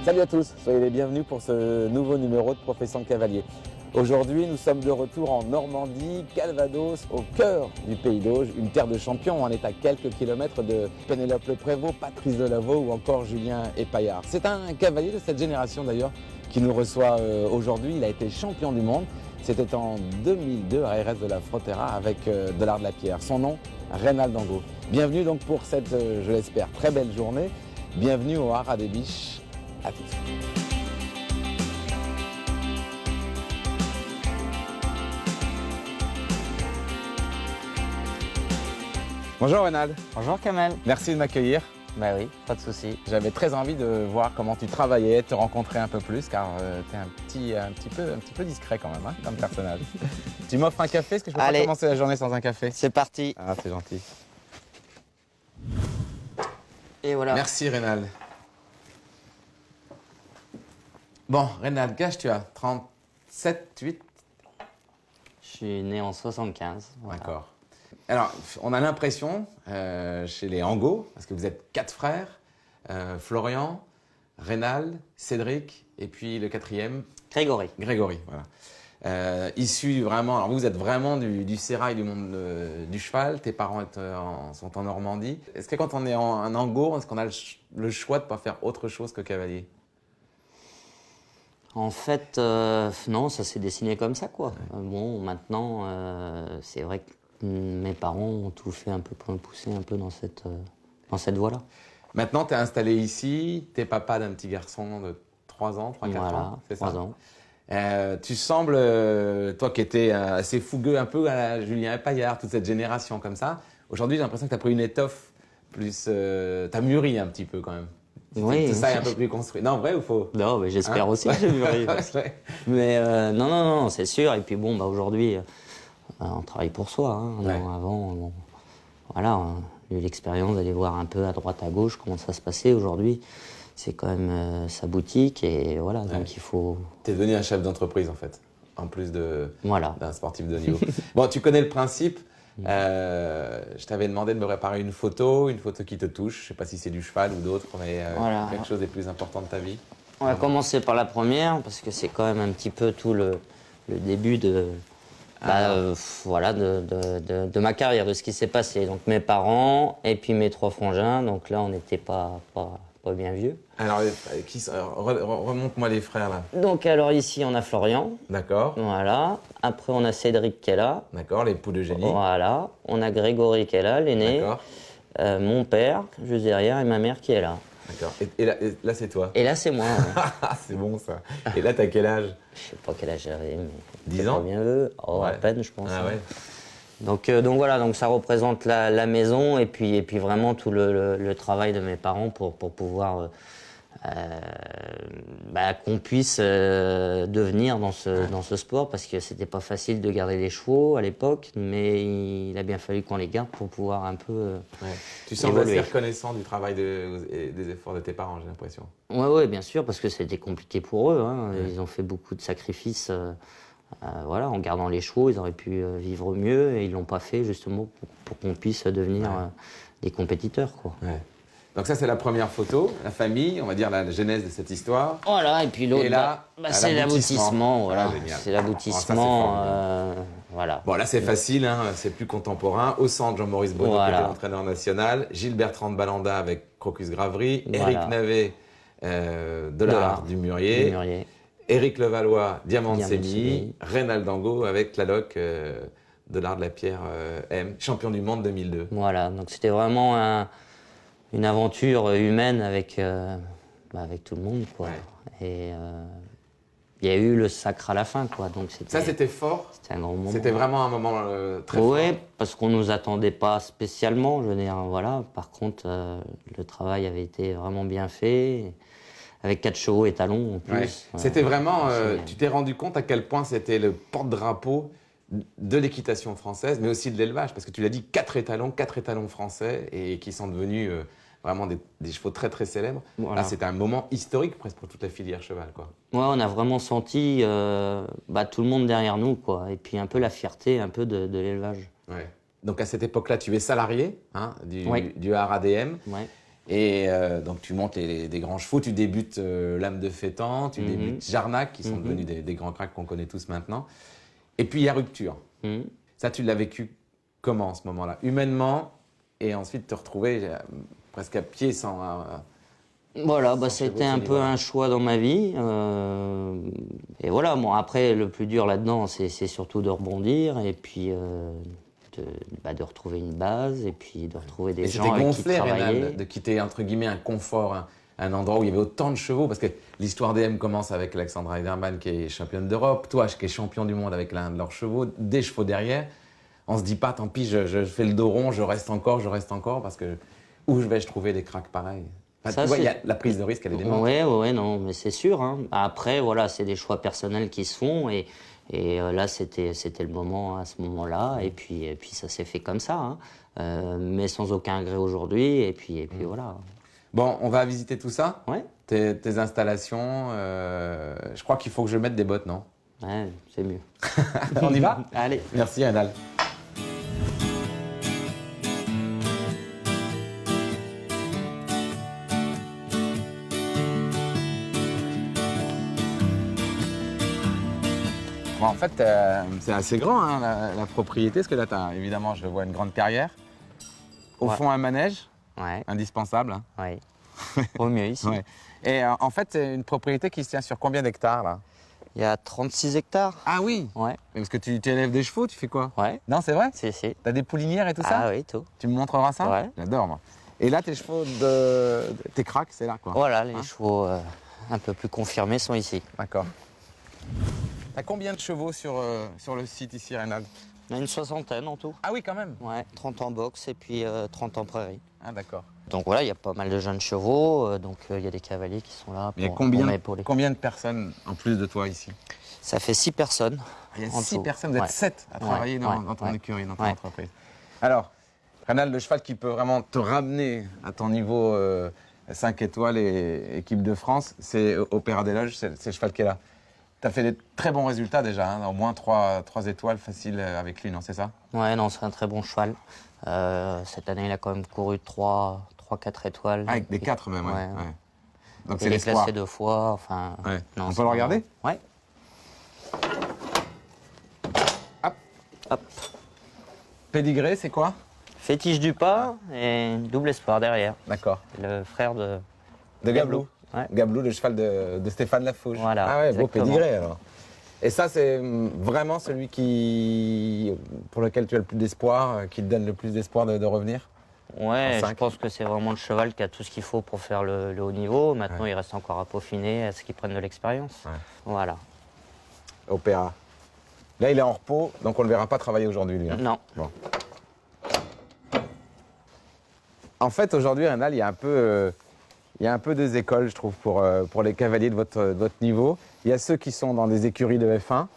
Salut à tous, soyez les bienvenus pour ce nouveau numéro de Profession Cavalier. Aujourd'hui, nous sommes de retour en Normandie, Calvados, au cœur du Pays d'Auge, une terre de champions. On est à quelques kilomètres de Pénélope Le Prévost, Patrice Delaveau ou encore Julien Epaillard. C'est un cavalier de cette génération d'ailleurs qui nous reçoit aujourd'hui. Il a été champion du monde. C'était en 2002 à RS de la Frontera avec de l'art de la pierre. Son nom, Reynald Dango. Bienvenue donc pour cette, je l'espère, très belle journée. Bienvenue au Haras des Biches. À tous. Bonjour Reynald. Bonjour Kamel. Merci de m'accueillir. Bah oui, pas de souci. J'avais très envie de voir comment tu travaillais, de te rencontrer un peu plus, car tu es un petit peu discret quand même, hein, comme personnage. Tu m'offres un café, est-ce que je peux pas commencer la journée sans un café? C'est parti. Ah, c'est gentil. Et voilà. Merci Reynald. Bon, Reynald Gage, tu as 37, 8. Je suis né en 75. Voilà. D'accord. Alors, on a l'impression, chez les Angot, parce que vous êtes 4 frères, Florian, Reynald, Cédric, et puis le 4e, Grégory. Grégory, voilà. Issus vraiment, alors vous êtes vraiment du sérail du monde du cheval, tes parents sont en Normandie. Est-ce que quand on est en Angot, est-ce qu'on a le choix de ne pas faire autre chose que cavalier? En fait, non, ça s'est dessiné comme ça, quoi. Ouais. Bon, maintenant, c'est vrai que mes parents ont tout fait un peu pour me pousser un peu dans cette voie-là. Maintenant, tu es installé ici, tu es papa d'un petit garçon de 3 ans, 3-4 ans, c'est ça? 3 ans. Tu sembles, toi qui étais assez fougueux un peu à la Julien Epaillard, toute cette génération comme ça, aujourd'hui j'ai l'impression que tu as pris une étoffe plus... tu as mûri un petit peu quand même. Oui. Tout ça est un peu plus construit. Non, vrai ou faux? Non, mais j'espère aussi que j'ai mûri. Mais non, c'est sûr. Et puis bon, bah, aujourd'hui, on travaille pour soi. Hein. Ouais. Non, avant, bon, voilà, j'ai eu l'expérience d'aller voir un peu à droite, à gauche comment ça se passait. Aujourd'hui, c'est quand même sa boutique et voilà, donc il faut... Tu es devenu un chef d'entreprise en fait, en plus d'un sportif de haut niveau. Bon, tu connais le principe. Je t'avais demandé de me préparer une photo qui te touche. Je ne sais pas si c'est du cheval ou d'autres, mais voilà. quelque chose des plus importants de ta vie. On va commencer par la première parce que c'est quand même un petit peu tout le début de ma carrière, de ce qui s'est passé. Donc mes parents et puis mes 3 frangins. Donc là, on n'était pas bien vieux. Alors, remonte-moi les frères là. Donc alors ici, on a Florian. D'accord. Voilà. Après, on a Cédric qui est là. D'accord, l'époux de Génie. Voilà. On a Grégory qui est là, l'aîné. D'accord. Mon père, juste derrière, et ma mère qui est là. D'accord. Et là c'est toi. Et là, c'est moi. Ouais. C'est bon ça. Et là, t'as quel âge? Je sais pas quel âge j'avais, mais... 10 ans? Pas bien vieux. Oh, ouais. À peine, je pense. Ah ouais. Donc voilà, donc ça représente la maison et puis vraiment tout le travail de mes parents pour pouvoir qu'on puisse devenir dans ce sport, parce que c'était pas facile de garder les chevaux à l'époque, mais il a bien fallu qu'on les garde pour pouvoir un peu Tu sembles évoluer. assez reconnaissant du travail et des efforts de tes parents, j'ai l'impression. Ouais, bien sûr, parce que c'était compliqué pour eux. Hein. Ouais. Ils ont fait beaucoup de sacrifices. Voilà, en gardant les chevaux, ils auraient pu vivre mieux et ils l'ont pas fait justement pour qu'on puisse devenir des compétiteurs, quoi. Ouais. Donc ça, c'est la première photo, la famille, on va dire la genèse de cette histoire. Voilà, et puis l'autre, Et là, c'est l'aboutissement. Voilà. génial. C'est l'aboutissement. Voilà. Bon, là, c'est facile, hein, c'est plus contemporain. Au centre, Jean-Maurice Bonneau, qui était l'entraîneur national. Gilles Bertrand de Balanda avec Crocus Gravery. Éric Navet de l'Art du Mûrier. Éric Levallois, Diamant de Séville, Reynald Dango avec Tlaloc de l'Art de la Pierre M, champion du monde 2002. Voilà, donc c'était vraiment une aventure humaine avec tout le monde, quoi. Ouais. Et il y a eu le sacre à la fin, quoi. Donc ça, c'était fort. C'était un grand moment. C'était vraiment un moment très fort. Oui, parce qu'on nous attendait pas spécialement, je veux dire, voilà. Par contre, le travail avait été vraiment bien fait. Avec 4 chevaux étalons en plus. Ouais. C'était vraiment... tu t'es rendu compte à quel point c'était le porte-drapeau de l'équitation française, mais aussi de l'élevage, parce que tu l'as dit, 4 étalons français, et qui sont devenus vraiment des chevaux très très célèbres. Voilà. Là, c'était un moment historique presque pour toute la filière cheval, quoi. Ouais, on a vraiment senti tout le monde derrière nous, quoi, et puis un peu la fierté un peu de l'élevage. Ouais. Donc à cette époque-là, tu es salarié du Haras DM. Ouais. Et donc tu montes des grands chevaux, tu débutes L'Âme de Fétan, tu débutes Jarnac, qui sont devenus des grands cracks qu'on connaît tous maintenant. Et puis il y a Rupture. Ça, tu l'as vécu comment, ce moment-là? Humainement, et ensuite te retrouver presque à pied sans... Voilà, sans c'était chevaux, un ce peu niveau-là. un choix dans ma vie. Et voilà, bon, après, le plus dur là-dedans, c'est surtout de rebondir et puis de retrouver une base et puis de retrouver des Et gens c'était avec qui gonflé, travailler. Reynald, de quitter, entre guillemets, un confort, un endroit où il y avait autant de chevaux, parce que l'histoire DM commence avec Alexandra Heiderman, qui est championne d'Europe, toi, qui es champion du monde avec l'un de leurs chevaux, des chevaux derrière. On se dit pas, tant pis, je fais le dos rond, je reste encore, parce que où je vais trouver des cracks pareils? Enfin, Ça, tu vois, c'est- il y a la prise de risque, elle est démente. Ouais, non, mais c'est sûr, hein. Après, voilà, c'est des choix personnels qui se font et là, c'était le moment à ce moment-là et puis ça s'est fait comme ça, hein. Mais sans aucun regret aujourd'hui et puis voilà. Bon, on va visiter tout ça, Ouais, tes installations. Je crois qu'il faut que je mette des bottes, non? ouais, c'est mieux. On y va? Allez. Merci, Reynald. Bon, en fait, c'est assez grand, hein, la propriété, parce que là, évidemment, je vois une grande carrière. Au Ouais. fond, un manège, Ouais, indispensable. Hein. ouais. Au mieux ici. Ouais. Et en fait, c'est une propriété qui se tient sur combien d'hectares, là? Il y a 36 hectares. Ah oui. Ouais, Mais parce que tu élèves des chevaux, tu fais quoi? ouais. Non, c'est vrai? Si. T'as des poulinières et tout ça? Ah oui, tout. Tu me montreras ça? Ouais. J'adore, moi. Et là, tes chevaux tes cracks, c'est là, quoi. Voilà, les Hein? chevaux un peu plus confirmés sont ici. D'accord. T'as combien de chevaux sur le site ici, Reynald? Il y en a une soixantaine en tout. Ah oui, quand même. Ouais, 30 en boxe et puis 30 en prairie. Ah, d'accord. Donc voilà, il y a pas mal de jeunes chevaux, donc il y a des cavaliers qui sont là Il y a pour combien m'épauler. de personnes en plus de toi ici? Ça fait 6 personnes. Il y a en 6 tout. personnes, vous êtes Ouais. 7 à travailler dans ton ouais. écurie, dans ton Ouais. entreprise. Alors, Reynald, le cheval qui peut vraiment te ramener à ton niveau 5 étoiles et équipe de France, c'est Opéra des Loges, c'est le cheval qui est là. Tu as fait des très bons résultats déjà, hein, au moins 3 étoiles faciles avec lui, non, c'est ça? Ouais, non, c'est un très bon cheval. Cette année, il a quand même couru 3-4 étoiles. Ah, avec des 4 même, ouais. Ouais. Ouais. Donc Il c'est est l'espoir. classé 2 fois, enfin... Ouais. non, On c'est peut le regarder? Ouais. Hop. Hop. Pédigré, c'est quoi? Fétiche du pas et double espoir derrière. D'accord. Le frère de... De Gablou. Ouais. Gablou, le cheval de Stéphane Lafauge. Voilà, Ah ouais, beau exactement. pédigré alors. Et ça, c'est vraiment celui pour lequel tu as le plus d'espoir, qui te donne le plus d'espoir de revenir? Ouais, En je cinq. pense que c'est vraiment le cheval qui a tout ce qu'il faut pour faire le haut niveau. Maintenant, il reste encore à peaufiner, à ce qu'il prenne de l'expérience. Ouais. Voilà. Opéra. Là, il est en repos, donc on ne le verra pas travailler aujourd'hui, lui. Hein. Non. Bon. En fait, aujourd'hui, Reynald, il y a un peu deux écoles, je trouve, pour les cavaliers de votre niveau. Il y a ceux qui sont dans des écuries de F1,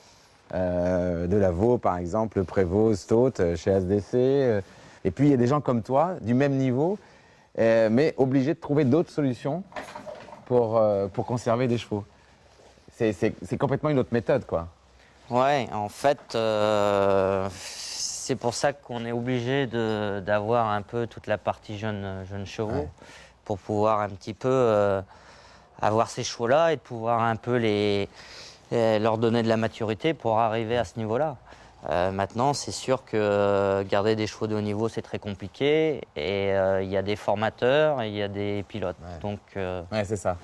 de la Vaux, par exemple, Prévost, Stott, chez ASDC. Et puis, il y a des gens comme toi, du même niveau, mais obligés de trouver d'autres solutions pour conserver des chevaux. C'est complètement une autre méthode, quoi. Ouais, en fait, c'est pour ça qu'on est obligé d'avoir un peu toute la partie jeunes chevaux Ouais. pour pouvoir un petit peu avoir ces chevaux-là et de pouvoir un peu leur donner de la maturité pour arriver à ce niveau-là. Maintenant, c'est sûr que garder des chevaux de haut niveau, c'est très compliqué et il y a des formateurs et il y a des pilotes. Ouais. Donc, Ouais, c'est ça.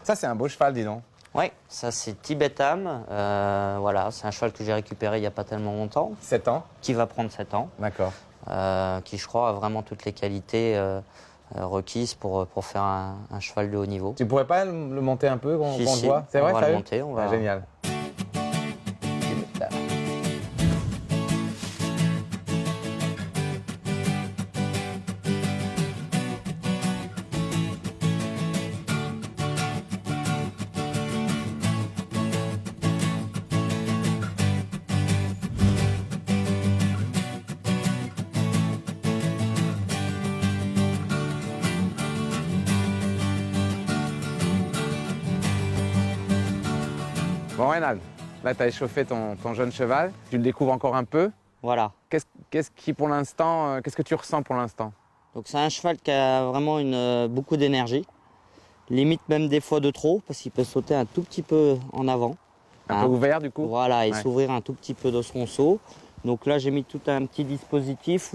Ça, c'est un beau cheval, dis donc. ouais, ça c'est Tibetam. Voilà, c'est un cheval que j'ai récupéré il n'y a pas tellement longtemps, 7 ans. qui va prendre 7 ans, D'accord. qui je crois a vraiment toutes les qualités requises pour faire un cheval de haut niveau. Tu pourrais pas le monter un peu, qu'on Si, qu'on si, le voit? C'est vrai, on va t'as le vu? monter, on va- Ah, génial. Bon, Reynald, là, tu as échauffé ton jeune cheval. Tu le découvres encore un peu. Voilà. Qu'est-ce qui, pour l'instant, qu'est-ce que tu ressens pour l'instant? Donc c'est un cheval qui a vraiment beaucoup d'énergie. Limite même des fois de trop, parce qu'il peut sauter un tout petit peu en avant. Un peu ouvert du coup. Voilà, et Ouais. s'ouvrir un tout petit peu dans son saut. Donc là, j'ai mis tout un petit dispositif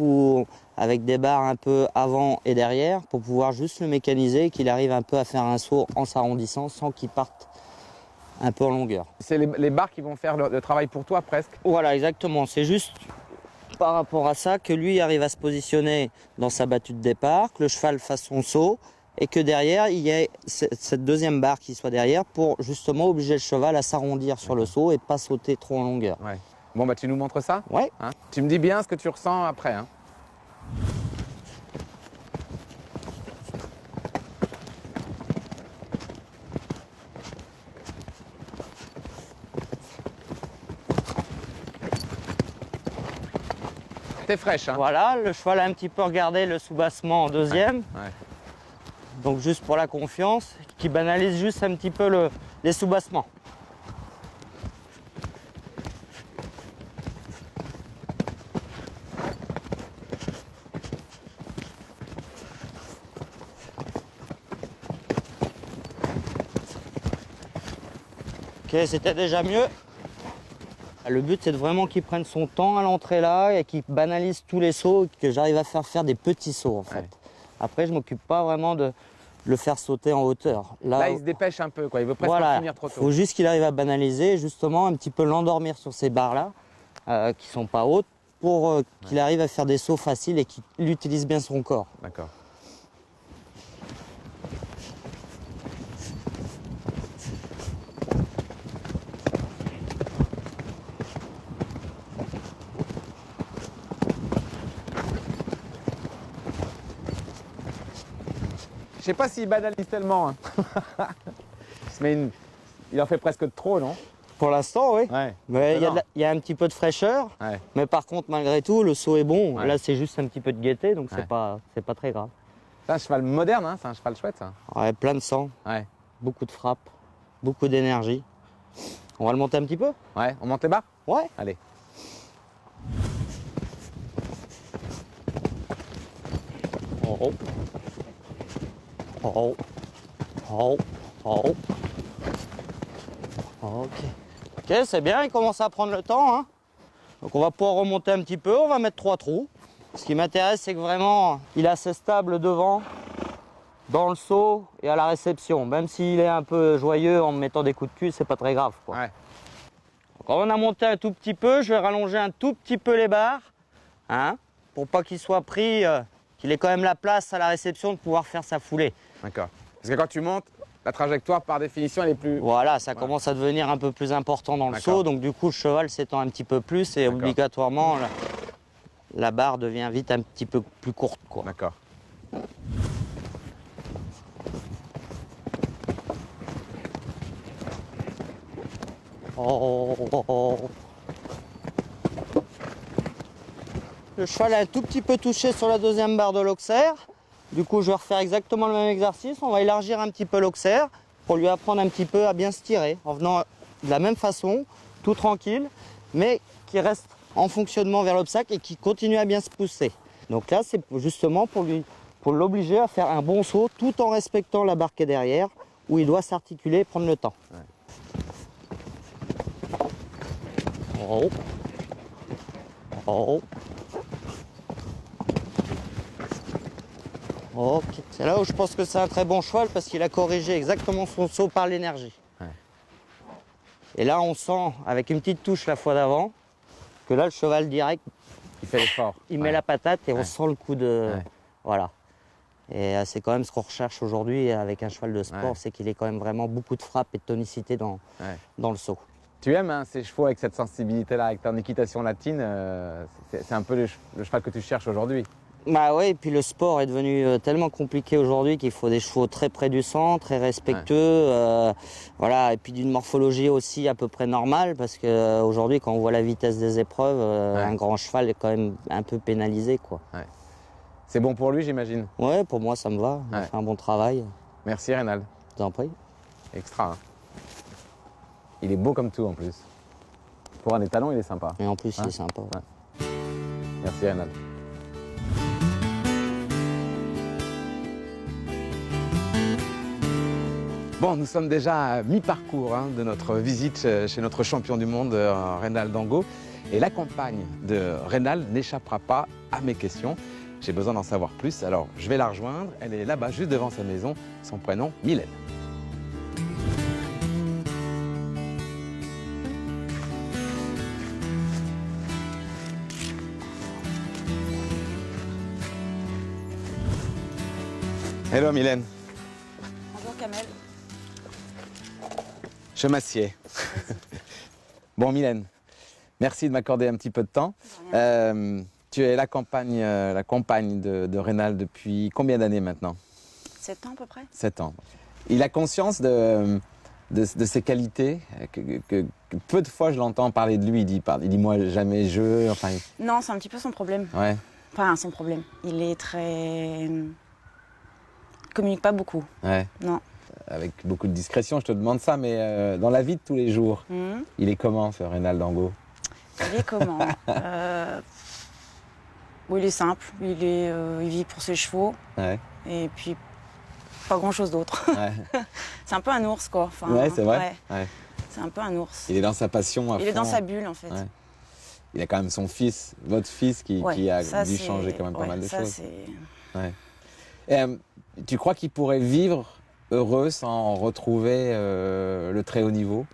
avec des barres un peu avant et derrière pour pouvoir juste le mécaniser et qu'il arrive un peu à faire un saut en s'arrondissant sans qu'il parte un peu en longueur. C'est les barres qui vont faire le travail pour toi presque. Voilà, exactement. C'est juste par rapport à ça que lui arrive à se positionner dans sa battue de départ, que le cheval fasse son saut et que derrière, il y ait cette deuxième barre qui soit derrière pour justement obliger le cheval à s'arrondir sur le saut et pas sauter trop en longueur. Ouais. Bon, bah tu nous montres ça? Ouais. Hein, tu me dis bien ce que tu ressens après. Hein. T'es fraîche, hein? Voilà, le cheval a un petit peu regardé le sous-bassement en deuxième. Ouais. Donc juste pour la confiance, qui banalise juste un petit peu les sous-bassements. Ok, c'était déjà mieux. Le but, c'est vraiment qu'il prenne son temps à l'entrée là et qu'il banalise tous les sauts, que j'arrive à faire des petits sauts en fait. Ouais. Après, je m'occupe pas vraiment de le faire sauter en hauteur. Là, il se dépêche un peu, quoi. Il veut presque voilà, finir trop il tôt. faut juste qu'il arrive à banaliser, justement, un petit peu l'endormir sur ces barres là, qui sont pas hautes, pour qu'il arrive à faire des sauts faciles et qu'il utilise bien son corps. D'accord. Je sais pas s'il banalise tellement. Hein. Il en fait presque trop, non? Pour l'instant, oui. Ouais. Mais Non. il y a un petit peu de fraîcheur. Ouais. Mais par contre, malgré tout, le saut est bon. Ouais. Là, c'est juste un petit peu de gaieté, donc Ouais. c'est pas très grave. C'est un cheval moderne, hein. C'est un cheval chouette, ça. Ouais, plein de sang, Ouais. beaucoup de frappe, beaucoup d'énergie. On va le monter un petit peu? Ouais. On monte les barres? Ouais. Allez. Oh oh. Oh oh. Oh oh. Ok. Ok, c'est bien, il commence à prendre le temps. Hein. Donc on va pouvoir remonter un petit peu, on va mettre 3 trous. Ce qui m'intéresse, c'est que vraiment, il est assez stable devant, dans le saut et à la réception. Même s'il est un peu joyeux en me mettant des coups de cul, c'est pas très grave, quoi. Ouais. Quand on a monté un tout petit peu, je vais rallonger un tout petit peu les barres, hein, pour pas qu'il soit pris, qu'il ait quand même la place à la réception de pouvoir faire sa foulée. D'accord. Parce que quand tu montes, la trajectoire, par définition, elle est plus... Voilà, ça commence à devenir un peu plus important dans le D'accord. saut, donc du coup le cheval s'étend un petit peu plus et D'accord. obligatoirement la barre devient vite un petit peu plus courte, quoi. D'accord. Oh, oh, oh. Le cheval a un tout petit peu touché sur la deuxième barre de l'auxerre. Du coup, je vais refaire exactement le même exercice. On va élargir un petit peu l'auxerre pour lui apprendre un petit peu à bien se tirer en venant de la même façon, tout tranquille, mais qui reste en fonctionnement vers l'obstacle et qui continue à bien se pousser. Donc là, c'est justement pour l'obliger à faire un bon saut tout en respectant la barre qui est derrière, où il doit s'articuler et prendre le temps. Ouais. Oh. Oh. Ok, c'est là où je pense que c'est un très bon cheval parce qu'il a corrigé exactement son saut par l'énergie. Ouais. Et là, on sent, avec une petite touche la fois d'avant, que là, le cheval direct, Il fait l'effort. il met la patate et on Ouais. sent le coup de... Ouais. Voilà. Et c'est quand même ce qu'on recherche aujourd'hui avec un cheval de sport, Ouais. c'est qu'il ait quand même vraiment beaucoup de frappe et de tonicité dans le saut. Tu aimes hein, ces chevaux avec cette sensibilité-là, avec ton équitation latine, c'est un peu le cheval que tu cherches aujourd'hui. Bah oui, et puis le sport est devenu tellement compliqué aujourd'hui qu'il faut des chevaux très près du sang, très respectueux, voilà, et puis d'une morphologie aussi à peu près normale, parce qu'aujourd'hui, quand on voit la vitesse des épreuves, un grand cheval est quand même un peu pénalisé, quoi. Ouais. C'est bon pour lui, j'imagine. Ouais, pour moi, ça me va. Il Ouais. fait un bon travail. Merci, Reynald. Je vous en prie. Extra. Hein. Il est beau comme tout, en plus. Pour un étalon, il est sympa. Et en plus, Hein il est sympa. Ouais. Merci, Reynald. Bon, nous sommes déjà à mi-parcours de notre visite chez notre champion du monde, Reynald Dango. Et la compagne de Reynald n'échappera pas à mes questions. J'ai besoin d'en savoir plus, alors je vais la rejoindre. Elle est là-bas, juste devant sa maison. Son prénom, Mylène. Hello Mylène. Bonjour Kamel. Je m'assieds. Bon Mylène, merci de m'accorder un petit peu de temps. Tu es la compagne de Reynald depuis combien d'années maintenant? 7 ans à peu près. 7 ans. Il a conscience de ses qualités, que peu de fois je l'entends parler de lui, il dit moi jamais je, enfin... Non, c'est un petit peu son problème. Ouais, Enfin, son problème. Il est très... Il communique pas beaucoup. ouais. Non. Avec beaucoup de discrétion, je te demande ça, mais dans la vie de tous les jours, il est comment ce Reynald Dango? Il est comment Bon, il est simple. Il vit pour ses chevaux. Ouais, Et puis, pas grand-chose d'autre. ouais. C'est un peu un ours, quoi. Enfin, Ouais, c'est vrai. ouais, Ouais. c'est un peu un ours. Il est dans sa passion à Il est dans fond. sa bulle, en fait. Ouais. Il a quand même son fils, votre fils, qui Ouais, a ça, dû c'est- changer quand même pas ouais, mal de ça, choses. c'est- Ouais. Et, tu crois qu'il pourrait vivre heureux sans retrouver le très haut niveau?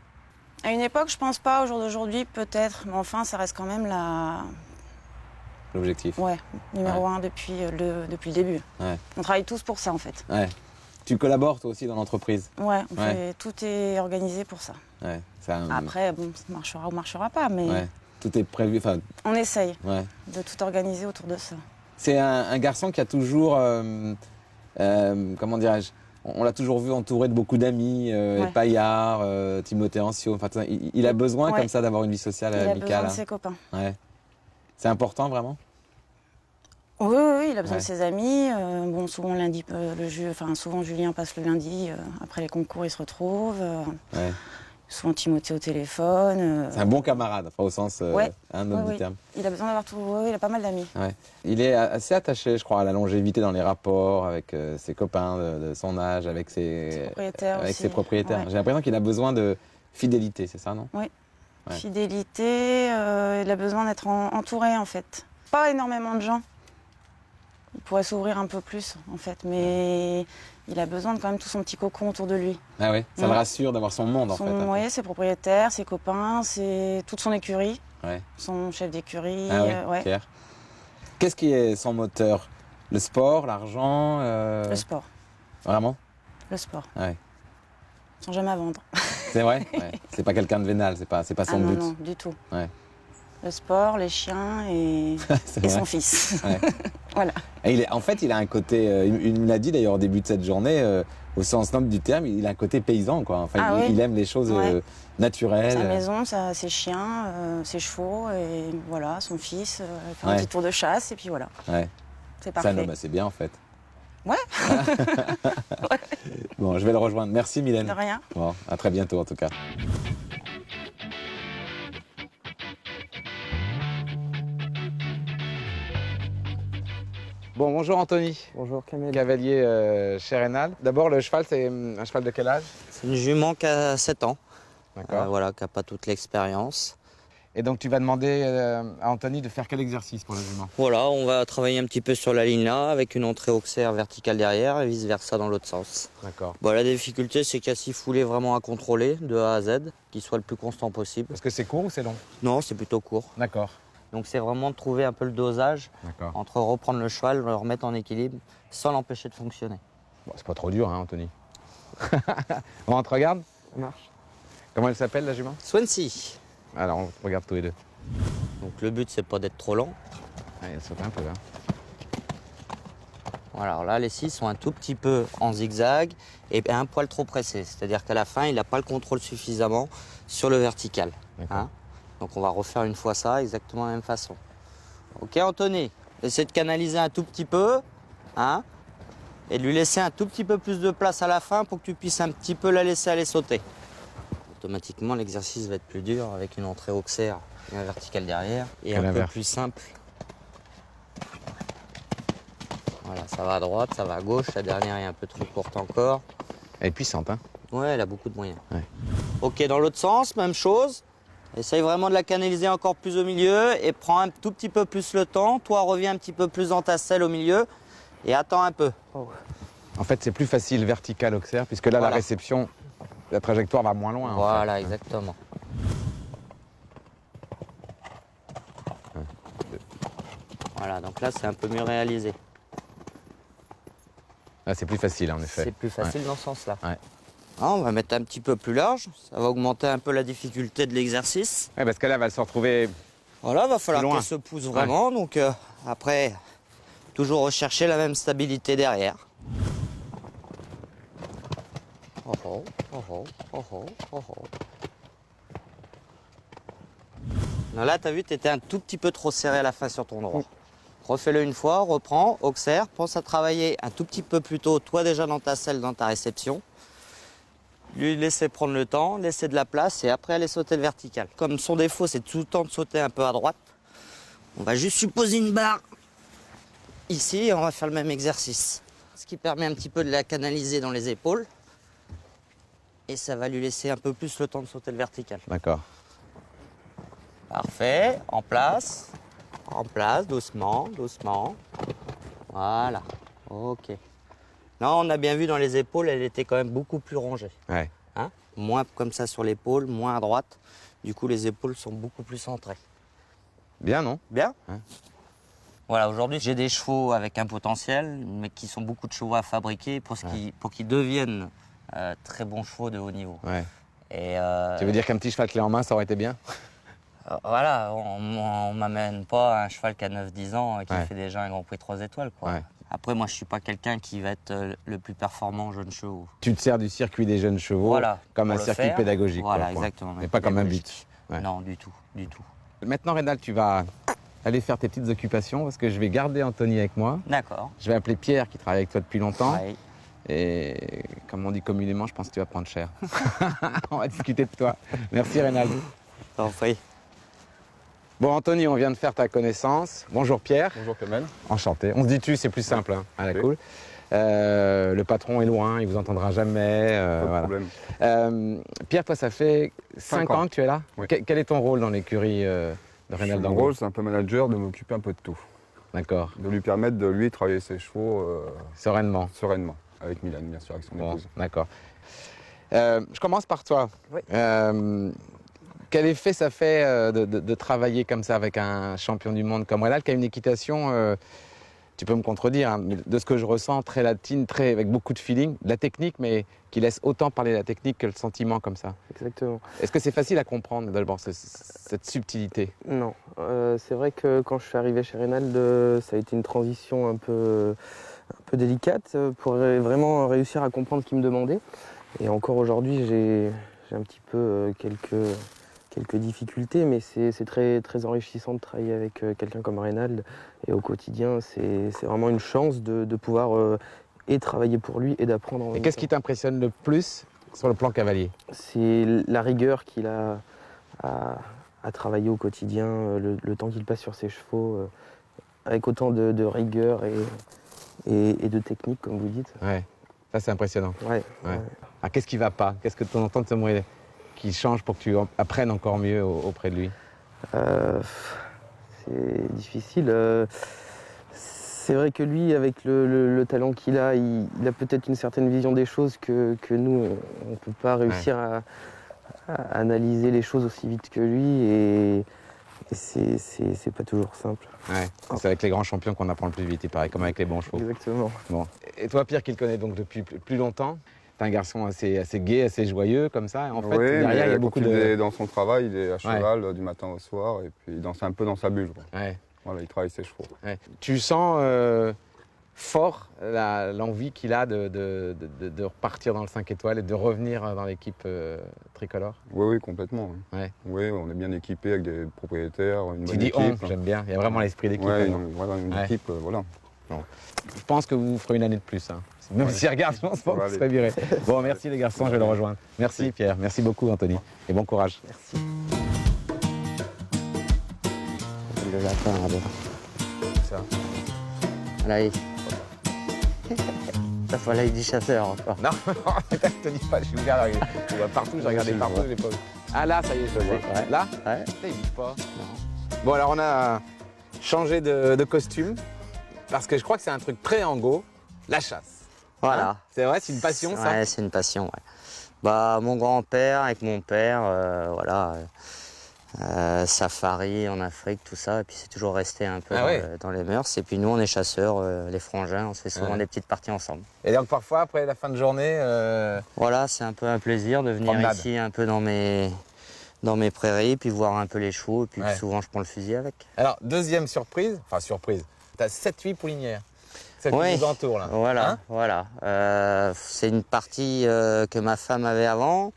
À une époque, je pense pas. Au jour d'aujourd'hui, peut-être. Mais enfin, ça reste quand même L'objectif. Ouais, numéro 1 depuis le début. Ouais. On travaille tous pour ça, en fait. Ouais. Tu collabores toi aussi dans l'entreprise? Ouais, Ouais. tout est organisé pour ça. Ouais. Ça, Après, bon, ça marchera ou marchera pas, mais ouais. Tout est prévu. Enfin, on essaye ouais. de tout organiser autour de ça. C'est un garçon qui a toujours, comment dirais-je, on l'a toujours vu entouré de beaucoup d'amis, Ouais. Paillard, Timothée Ancio. Enfin, il a besoin Ouais. comme ça d'avoir une vie sociale Il a amicale. besoin de Hein. ses copains. Ouais. C'est important vraiment? Oui, oui, oui, il a besoin Ouais. de ses amis. Bon, souvent lundi, souvent Julien passe le lundi. Après les concours, ils se retrouvent. Ouais. Souvent Timothée au téléphone. C'est un bon camarade, enfin, au sens Ouais. noble Oui, du terme. Il a besoin d'avoir tout. Oui, il a pas mal d'amis. Ouais. Il est assez attaché, je crois, à la longévité dans les rapports avec ses copains de son âge, avec Ses propriétaires avec aussi. ses propriétaires. Ouais. J'ai l'impression qu'il a besoin de fidélité, c'est ça, non? Ouais. Fidélité, il a besoin d'être entouré, en fait. Pas énormément de gens. Il pourrait s'ouvrir un peu plus, en fait, mais il a besoin de quand même tout son petit cocon autour de lui. Ah oui, ça le rassure d'avoir son monde, en fait. un peu. Oui, ses propriétaires, ses copains, toute son écurie, Ouais. son chef d'écurie. Ah oui, Ouais. fier. Qu'est-ce qui est son moteur? Le sport, l'argent Le sport, Vraiment? le sport, Ouais. sans jamais vendre. C'est vrai? Ouais. C'est pas quelqu'un de vénal, c'est pas Ah son non, but. non, du tout. Ouais. Le sport, les chiens et C'est et vrai. son fils. Ouais. Voilà. Et en fait, il a un côté, il me l'a dit d'ailleurs au début de cette journée, au sens noble du terme, il a un côté paysan, quoi. Enfin, Ah il oui. aime les choses Ouais. naturelles. Sa maison, ses chiens, ses chevaux et voilà, son fils. Fait un Ouais. petit tour de chasse et puis voilà. Ouais. C'est Ça, parfait. non, bah, c'est bien en fait. Ouais. Bon, je vais le rejoindre. Merci Mylène. De rien. Bon, à très bientôt en tout cas. Bon, bonjour Anthony, Bonjour Kamel. cavalier chez Reynald. D'abord, le cheval, c'est un cheval de quel âge? C'est une jument qui a 7 ans, D'accord. voilà, qui n'a pas toute l'expérience. Et donc, tu vas demander à Anthony de faire quel exercice pour la jument? Voilà, on va travailler un petit peu sur la ligne là, avec une entrée auxerre verticale derrière et vice-versa dans l'autre sens. D'accord. Bon, la difficulté, c'est qu'il y a 6 foulées vraiment à contrôler, de A à Z, qui soit le plus constant possible. Est-ce que c'est court ou c'est long? Non, c'est plutôt court. D'accord. Donc c'est vraiment de trouver un peu le dosage D'accord. entre reprendre le cheval, le remettre en équilibre, sans l'empêcher de fonctionner. Bon, c'est pas trop dur, hein, Anthony. On te regarde? Ça marche. Comment elle s'appelle, la jument? Swansea. Alors, on regarde tous les deux. Donc le but, c'est pas d'être trop lent. Ouais, elle saute un peu, hein. Voilà, alors là, les 6 sont un tout petit peu en zigzag et un poil trop pressé. C'est-à-dire qu'à la fin, il n'a pas le contrôle suffisamment sur le vertical. D'accord. Hein. Donc on va refaire une fois ça, exactement de la même façon. Ok, Anthony, essaie de canaliser un tout petit peu, hein, et de lui laisser un tout petit peu plus de place à la fin pour que tu puisses un petit peu la laisser aller sauter. Automatiquement, l'exercice va être plus dur avec une entrée auxerre et un vertical derrière, et Que un peu l'inverse. plus simple. Voilà, ça va à droite, ça va à gauche, la dernière est un peu trop courte encore. Elle est puissante, hein. Ouais, elle a beaucoup de moyens. Ouais. Ok, dans l'autre sens, même chose. Essaye vraiment de la canaliser encore plus au milieu et prends un tout petit peu plus le temps. Toi, reviens un petit peu plus dans ta selle au milieu et attends un peu. En fait, c'est plus facile vertical Auxerre, puisque là, Voilà. la réception, la trajectoire va moins loin. Voilà, en fait. exactement. Voilà, donc là, c'est un peu mieux réalisé. Là, c'est plus facile, en effet. C'est plus facile dans ce sens-là. Ouais. Ah, on va mettre un petit peu plus large. Ça va augmenter un peu la difficulté de l'exercice. Ouais, parce que là, elle va se retrouver. Voilà, va falloir loin. qu'elle se pousse vraiment. Donc après, toujours rechercher la même stabilité derrière. Oh oh, oh oh, oh oh, oh oh. Non, là, tu as vu, tu étais un tout petit peu trop serré à la fin sur ton droit. Refais-le une fois, reprends, Auxerre, pense à travailler un tout petit peu plus tôt, toi déjà dans ta selle, dans ta réception. Lui laisser prendre le temps, laisser de la place et après aller sauter le vertical. Comme son défaut, c'est tout le temps de sauter un peu à droite. On va juste supposer une barre ici et on va faire le même exercice. Ce qui permet un petit peu de la canaliser dans les épaules. Et ça va lui laisser un peu plus le temps de sauter le vertical. D'accord. Parfait, en place, doucement, doucement. Voilà, ok. Là, on a bien vu dans les épaules, elle était quand même beaucoup plus rangée. Ouais. Hein, moins comme ça sur l'épaule, moins à droite. Du coup, les épaules sont beaucoup plus centrées. Bien, non? Bien. Ouais. Voilà, aujourd'hui, j'ai des chevaux avec un potentiel, mais qui sont beaucoup de chevaux à fabriquer pour qu'ils deviennent très bons chevaux de haut niveau. Ouais. Et, Tu veux dire qu'un petit cheval clé en main, ça aurait été bien? voilà, on m'amène pas un cheval qui a 9-10 ans et qui Ouais. fait déjà un Grand Prix 3 étoiles. Quoi. Ouais. Après, moi, je suis pas quelqu'un qui va être le plus performant jeune chevaux. Tu te sers du circuit des jeunes chevaux Voilà, comme pour un le circuit faire. pédagogique. Voilà, quoi, point. exactement. Mais pas comme un pédagogique. but. Ouais. Non, du tout, du tout. Maintenant, Rénal, tu vas aller faire tes petites occupations parce que je vais garder Anthony avec moi. D'accord. Je vais appeler Pierre qui travaille avec toi depuis longtemps. Ouais. Et comme on dit communément, je pense que tu vas prendre cher. On va discuter de toi. Merci Rénal. T'en prie. Bon Anthony, on vient de faire ta connaissance. Bonjour Pierre. Bonjour Clément. Enchanté. On se dit tu, c'est plus simple. Hein. Ah, Oui. cool. Le patron est loin, il vous entendra jamais. Pas de voilà. problème. Pierre, toi, ça fait 5 ans que tu es là. Oui. Quel est ton rôle dans l'écurie de Rénal Mon Dango? rôle, c'est un peu manager, de m'occuper un peu de tout. D'accord. De lui permettre de lui travailler ses chevaux Sereinement. sereinement. Avec Milan, bien sûr, avec son Bon, épouse. d'accord. Je commence par toi. Oui. Quel effet ça fait de travailler comme ça avec un champion du monde comme Rénal, qui a une équitation, tu peux me contredire, hein, mais de ce que je ressens, très latine, avec beaucoup de feeling, de la technique, mais qui laisse autant parler la technique que le sentiment comme ça. Exactement. Est-ce que c'est facile à comprendre d'abord cette subtilité? Non, c'est vrai que quand je suis arrivé chez Reynald, ça a été une transition un peu délicate pour vraiment réussir à comprendre ce qu'il me demandait. Et encore aujourd'hui, j'ai un petit peu quelques difficultés, mais c'est très, très enrichissant de travailler avec quelqu'un comme Reynald. Et au quotidien, c'est vraiment une chance de pouvoir et travailler pour lui et d'apprendre en Et même qu'est-ce temps. qui t'impressionne le plus sur le plan cavalier? C'est la rigueur qu'il a à travailler au quotidien, le temps qu'il passe sur ses chevaux, avec autant de rigueur et de technique, comme vous dites. Ouais, ça c'est impressionnant. Ouais, Ouais. ouais. Alors, qu'est-ce qui va pas? Qu'est-ce que tu entends de ce mot qui change pour que tu apprennes encore mieux auprès de lui? C'est difficile. C'est vrai que lui, avec le talent qu'il a, il a peut-être une certaine vision des choses que nous, on ne peut pas réussir à analyser les choses aussi vite que lui. Et c'est pas toujours simple. Ouais, c'est avec les grands champions qu'on apprend le plus vite, il paraît, comme avec les bons chevaux. Exactement. Bon. Et toi, Pierre, qui le connaît donc depuis plus longtemps, t'es un garçon assez gai, assez joyeux comme ça. En fait, Oui, derrière, mais il y a quand beaucoup il de. est dans son travail, il est à cheval du matin au soir, et puis il danse un peu dans sa bulle, quoi. Ouais, Voilà, il travaille ses chevaux. ouais. Tu sens fort l'envie qu'il a de repartir dans le 5 étoiles et de revenir dans l'équipe tricolore? Oui, oui, complètement. Oui. Ouais. Oui, on est bien équipé avec des propriétaires, une Tu bonne dis équipe. j'aime bien. Il y a vraiment l'esprit d'équipe. Ouais, là-dedans. voilà, une Ouais. équipe, voilà. Je pense que vous ferez une année de plus. Hein. Même si regarde, je pense pas que vous serez viré. Bon, merci les garçons, je vais le rejoindre. Merci Pierre, merci beaucoup Anthony. Et bon courage. Merci. Le lapin là-bas. Ça. Allez. Ça fallait il dit chasseur encore. Non, je te dis pas, je suis ouvert. Je vois partout, j'ai regardé Je partout, vois. j'ai pas vu. Ah là, ça y est, je le vois. Ouais. Là Ouais. il bouge pas. Bon, alors on a changé de costume parce que je crois que c'est un truc très Ango, la chasse. Voilà. Hein, c'est vrai, c'est une passion ça. Ouais, c'est une passion, ouais. Bah, mon grand-père avec mon père, voilà, safari en Afrique, tout ça, et puis c'est toujours resté un peu Ah ouais. dans les mœurs. Et puis nous, on est chasseurs, les frangins, on se fait souvent Ouais. des petites parties ensemble. Et donc parfois, après la fin de journée, Voilà, c'est un peu un plaisir de venir Promenade. ici, un peu dans mes prairies, puis voir un peu les chevaux, et puis Ouais. souvent je prends le fusil avec. alors deuxième surprise, enfin surprise, t'as 7-8 poulinières. Celles Ouais. qui nous entourent là. Voilà, Hein voilà. C'est une partie que ma femme avait avant.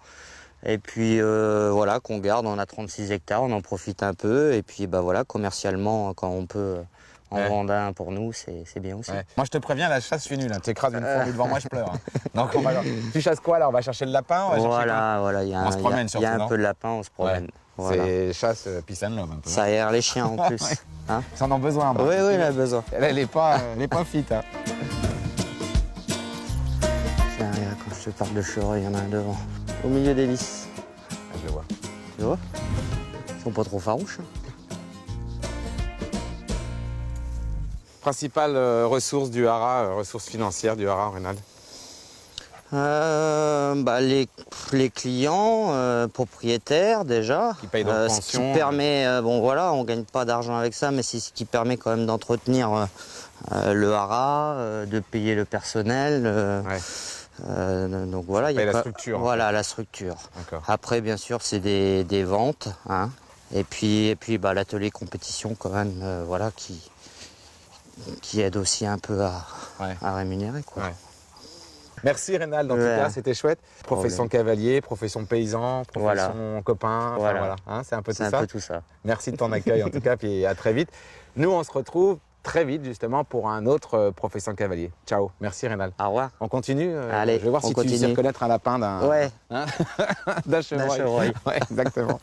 Et puis voilà, qu'on garde, on a 36 hectares, on en profite un peu. Et puis bah voilà, commercialement, quand on peut en Ouais. vendre un pour nous, c'est bien aussi. Ouais. Moi je te préviens, la chasse je suis nul. Hein. Tu écrases une fourmi devant moi, je pleure. Hein. Donc on va... Tu chasses quoi là? On va chercher le lapin, on va chercher quoi? Voilà, il y a, On se promène il y a surtout, un non peu de lapin, on se promène. Ouais. Voilà. C'est chasse peace and love un peu. Ça aère les chiens en plus. Ouais. Hein, Ils en ont besoin. moi. oui, il a besoin. Elle est pas fit. Hein. Tiens, regarde, quand je te parle de chevreuil, il y en a un devant. Au milieu des lys. Ah, je le vois. Tu vois? Ils sont pas trop farouches. Hein. Principale ressource du haras, ressource financière du haras, Reynald. Bah, les clients, propriétaires déjà. Qui payent donc Ce pension. qui permet, bon voilà, on gagne pas d'argent avec ça, mais c'est ce qui permet quand même d'entretenir le haras, de payer le personnel. Ouais. Donc voilà, il y paye a la pas- structure, en Voilà, la structure. D'accord. Après, bien sûr, c'est des ventes, hein. Et puis bah, l'atelier compétition quand même, voilà, qui aide aussi un peu Ouais. à rémunérer, quoi. Ouais. Merci Reynald, en tout Ouais. cas, c'était chouette. Profession cavalier, profession paysan, profession Voilà. copain, enfin, Voilà. voilà. Hein, c'est un peu tout C'est un ça. peu tout ça. Merci de ton accueil en tout cas, puis à très vite. Nous, on se retrouve très vite justement pour un autre profession cavalier. Ciao, merci Reynald. Au revoir. On continue Allez, je vais voir on si tu sais continue. reconnaître un lapin d'un Ouais. d'un chevreuil. chevreuil. Ouais, exactement.